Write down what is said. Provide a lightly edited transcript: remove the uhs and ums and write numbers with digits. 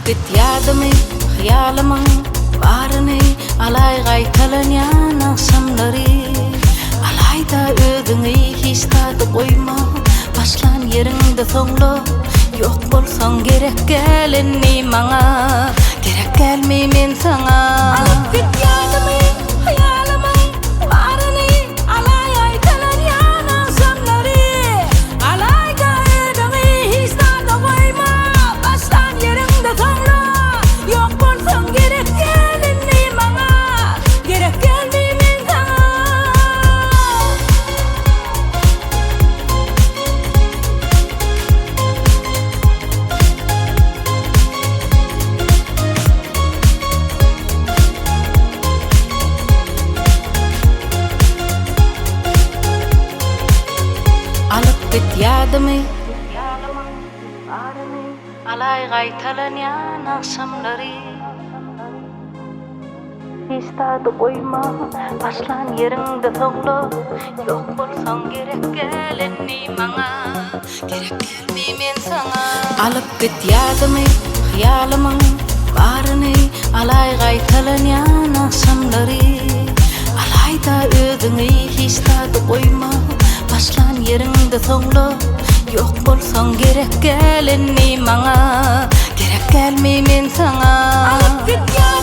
ketiyadami khyalamang barani alay gay talanya nang samlari alay da ödüngi hista da koyma başlan yerinde thonglo yok bolsan gerek geleni manga gerek gelmeyin sana alıp ketiyadami khyalamang barani alay gay talanya nang samlari alay da ödüngi hista da koyma başlan yerinde thonglo yok bolsan gerek geleni manga gerek gelmeyin sana alıp ketiyadami alay gay talanya nang samlari hista da koyma başlan yerinde thonglo yok bolsan gerek geleni manga gerek gelmeyin sana alıp ketiyadami khyalamang barani alay gay talanya nang samlari alay da ödüngi hista da koyma başlan yerinde thonglo yok bolsan gerek geleni manga gerek gelmeyin sana alıp ketiyadami